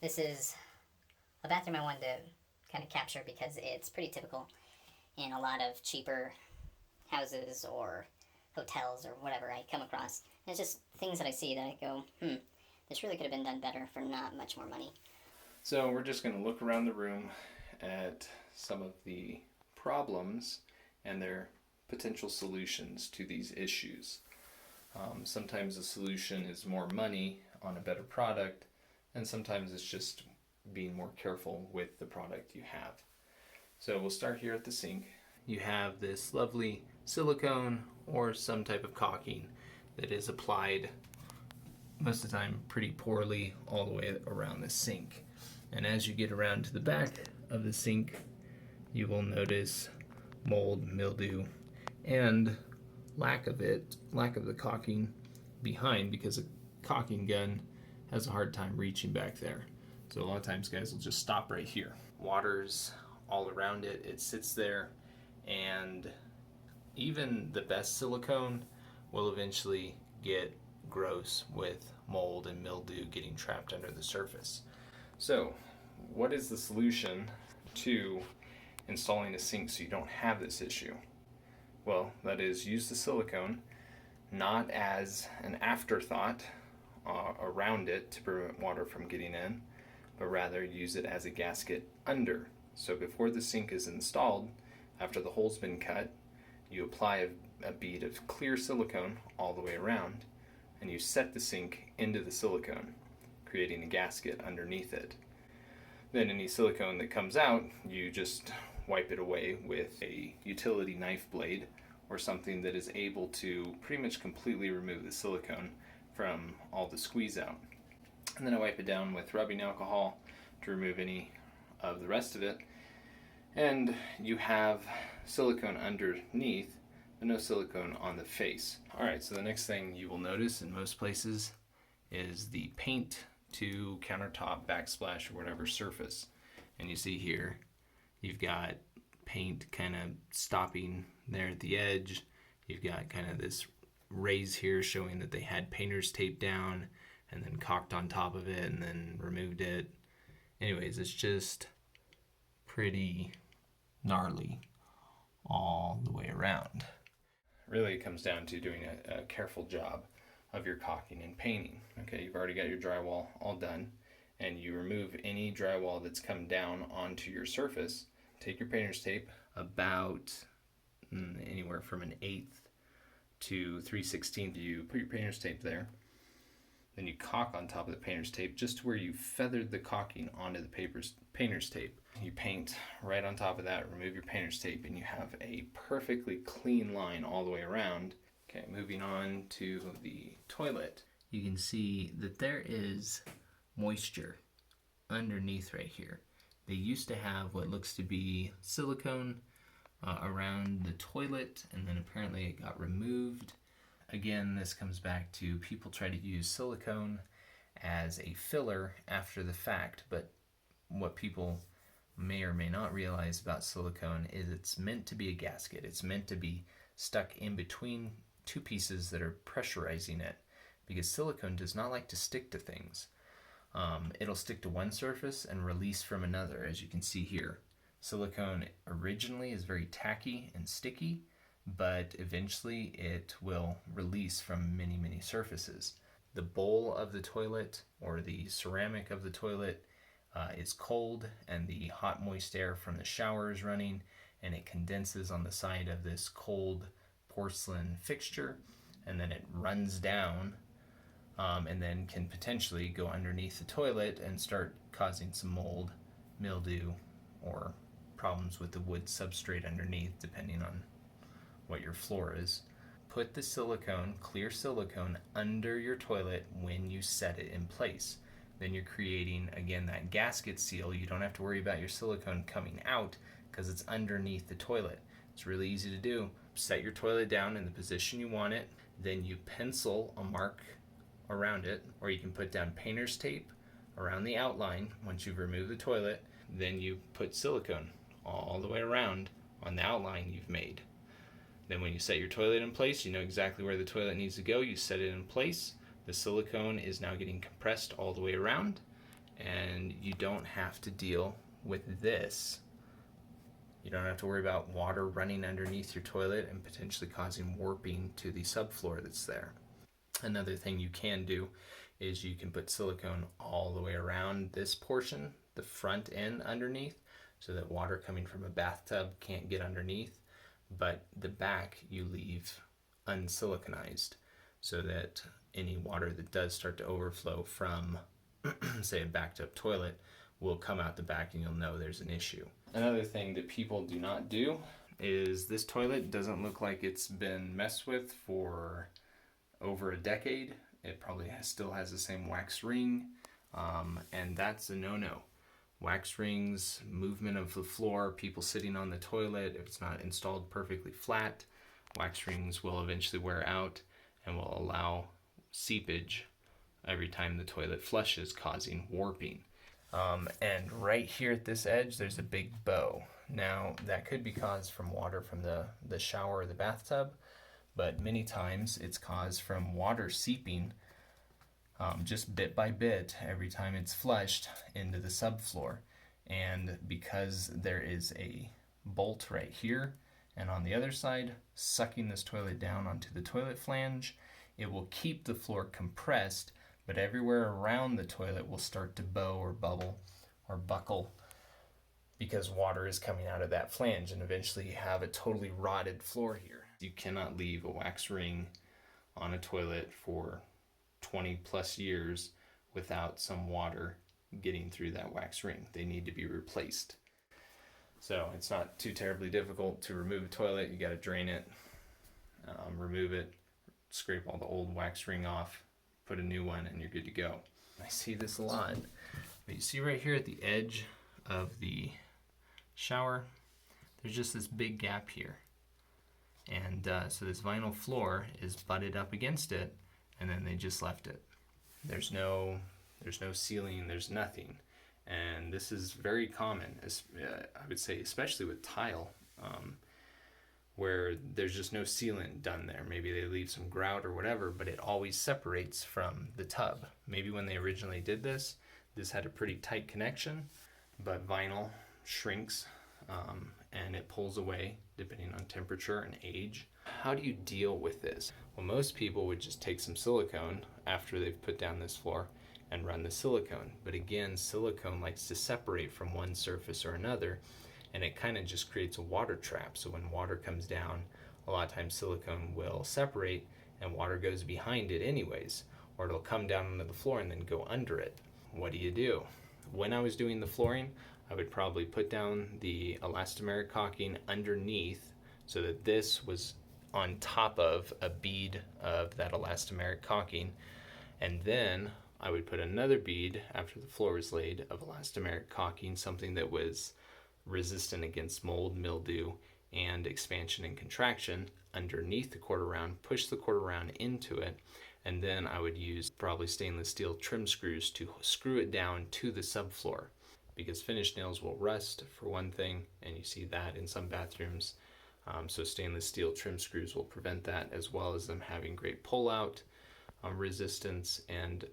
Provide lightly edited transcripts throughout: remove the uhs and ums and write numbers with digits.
This is a bathroom I wanted to kind of capture because it's pretty typical in a lot of cheaper houses or hotels or whatever I come across. And it's just things that I see that I go, this really could have been done better for not much more money. So we're just going to look around the room at some of the problems and their potential solutions to these issues. Sometimes the solution is more money on a better product, and sometimes it's just being more careful with the product you have. So we'll start here at the sink. You have this lovely silicone or some type of caulking that is applied most of the time pretty poorly all the way around the sink. And as you get around to the back of the sink, you will notice mold, mildew, and lack of the caulking behind, because a caulking gun has a hard time reaching back there. So a lot of times guys will just stop right here. Water's all around it, it sits there, and even the best silicone will eventually get gross with mold and mildew getting trapped under the surface. So what is the solution to installing a sink so you don't have this issue? Well, that is, use the silicone not as an afterthought around it to prevent water from getting in, but rather use it as a gasket under. So before the sink is installed, after the hole's been cut, you apply a bead of clear silicone all the way around, and you set the sink into the silicone, creating a gasket underneath it. Then any silicone that comes out, you just wipe it away with a utility knife blade or something that is able to pretty much completely remove the silicone from all the squeeze out. And then I wipe it down with rubbing alcohol to remove any of the rest of it. And you have silicone underneath, but no silicone on the face. Alright, so the next thing you will notice in most places is the paint to countertop, backsplash, or whatever surface. And you see here, you've got paint kind of stopping there at the edge. You've got kind of this raise here showing that they had painter's tape down and then caulked on top of it and then removed it. Anyways, it's just pretty gnarly all the way around. Really, it comes down to doing a careful job of your caulking and painting. Okay, you've already got your drywall all done, and you remove any drywall that's come down onto your surface. Take your painter's tape, about anywhere from 1/8 to 3/16. You put your painter's tape there, then you caulk on top of the painter's tape just to where you feathered the caulking onto the painter's tape. You paint right on top of that, remove your painter's tape, and you have a perfectly clean line all the way around. Okay, moving on to the toilet. You can see that there is moisture underneath right here. They used to have what looks to be silicone around the toilet, and then apparently it got removed. Again, this comes back to people try to use silicone as a filler after the fact, but what people may or may not realize about silicone is it's meant to be a gasket. It's meant to be stuck in between two pieces that are pressurizing it, because silicone does not like to stick to things. It'll stick to one surface and release from another, as you can see here. Silicone originally is very tacky and sticky, but eventually it will release from many, many surfaces. The bowl of the toilet or the ceramic of the toilet is cold, and the hot moist air from the shower is running, and it condenses on the side of this cold porcelain fixture, and then it runs down and then can potentially go underneath the toilet and start causing some mold, mildew, or problems with the wood substrate underneath, depending on what your floor is. Put the silicone, clear silicone, under your toilet when you set it in place. Then you're creating, again, that gasket seal. You don't have to worry about your silicone coming out because it's underneath the toilet. It's really easy to do. Set your toilet down in the position you want it, then you pencil a mark around it, or you can put down painter's tape around the outline once you've removed the toilet. Then you put silicone all the way around on the outline you've made. Then when you set your toilet in place, you know exactly where the toilet needs to go. You set it in place. The silicone is now getting compressed all the way around. and you don't have to deal with this. You don't have to worry about water running underneath your toilet and potentially causing warping to the subfloor that's there. Another thing you can do is you can put silicone all the way around this portion, the front end underneath, so that water coming from a bathtub can't get underneath, but the back you leave unsiliconized so that any water that does start to overflow from, say, a backed up toilet will come out the back and you'll know there's an issue. Another thing that people do not do is this toilet doesn't look like it's been messed with for over a decade. It probably still has the same wax ring, and that's a no-no. Wax rings, movement of the floor, people sitting on the toilet, if it's not installed perfectly flat, wax rings will eventually wear out and will allow seepage every time the toilet flushes, causing warping. And right here at this edge, there's a big bow. Now, that could be caused from water from the shower or the bathtub, but many times it's caused from water seeping just bit by bit every time it's flushed into the subfloor. And because there is a bolt right here and on the other side sucking this toilet down onto the toilet flange, it will keep the floor compressed, but everywhere around the toilet will start to bow or bubble or buckle because water is coming out of that flange, and eventually you have a totally rotted floor here. You cannot leave a wax ring on a toilet for 20 plus years without some water getting through that wax ring. They need to be replaced. So it's not too terribly difficult to remove a toilet. You got to drain it, remove it, scrape all the old wax ring off, put a new one, and you're good to go. I see this a lot, but you see right here at the edge of the shower, there's just this big gap here. And so this vinyl floor is butted up against it, and then they just left it. There's no sealing, there's nothing. And this is very common, I would say, especially with tile, where there's just no sealant done there. Maybe they leave some grout or whatever, but it always separates from the tub. Maybe when they originally did this had a pretty tight connection, but vinyl shrinks and it pulls away depending on temperature and age. How do you deal with this? Well, most people would just take some silicone after they've put down this floor and run the silicone. But again, silicone likes to separate from one surface or another, and it kind of just creates a water trap. So when water comes down, a lot of times silicone will separate and water goes behind it anyways, or it'll come down onto the floor and then go under it. What do? When I was doing the flooring, I would probably put down the elastomeric caulking underneath so that this was on top of a bead of that elastomeric caulking, and then I would put another bead after the floor was laid of elastomeric caulking, something that was resistant against mold, mildew, and expansion and contraction underneath the quarter round, push the quarter round into it, and then I would use probably stainless steel trim screws to screw it down to the subfloor, because finished nails will rust for one thing, and you see that in some bathrooms. So stainless steel trim screws will prevent that, as well as them having great pull-out resistance and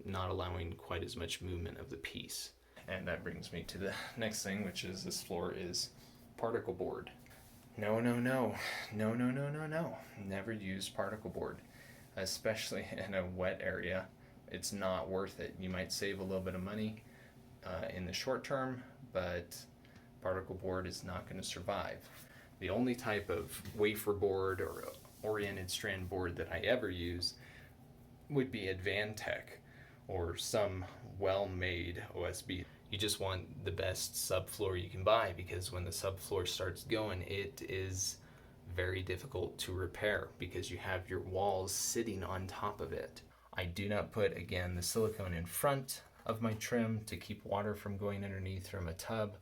not allowing quite as much movement of the piece. And that brings me to the next thing, which is this floor is particle board. No. Never use particle board, especially in a wet area. It's not worth it. You might save a little bit of money in the short term, but particle board is not going to survive. The only type of wafer board or oriented strand board that I ever use would be Advantech or some well-made OSB. You just want the best subfloor you can buy, because when the subfloor starts going, it is very difficult to repair because you have your walls sitting on top of it. I do not put, again, the silicone in front of my trim to keep water from going underneath from a tub.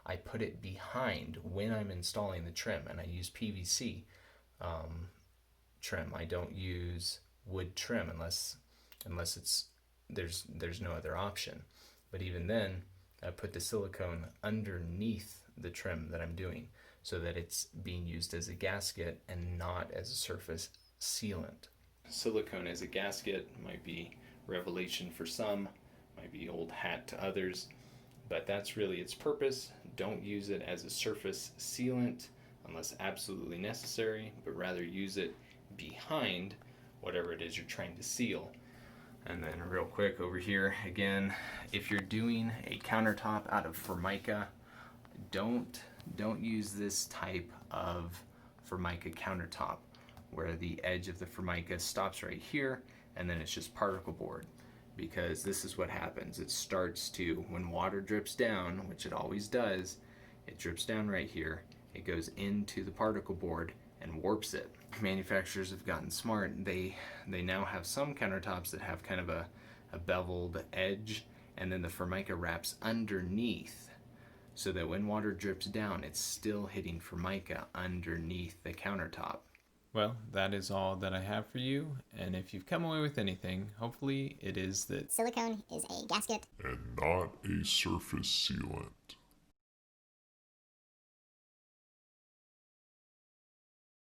I put it behind when I'm installing the trim, and I use PVC trim. I don't use wood trim unless there's no other option. But even then, I put the silicone underneath the trim that I'm doing so that it's being used as a gasket and not as a surface sealant. Silicone as a gasket might be revelation for some, might be old hat to others, but that's really its purpose. Don't use it as a surface sealant unless absolutely necessary, but rather use it behind whatever it is you're trying to seal. And then real quick over here, again, if you're doing a countertop out of Formica, don't use this type of Formica countertop where the edge of the Formica stops right here and then it's just particle board, because this is what happens. It starts to, when water drips down, which it always does, it drips down right here, it goes into the particle board and warps it. Manufacturers have gotten smart. They now have some countertops that have kind of a beveled edge, and then the Formica wraps underneath so that when water drips down, it's still hitting Formica underneath the countertop. Well, that is all that I have for you, and if you've come away with anything, hopefully it is that Silicone is a gasket and not a surface sealant.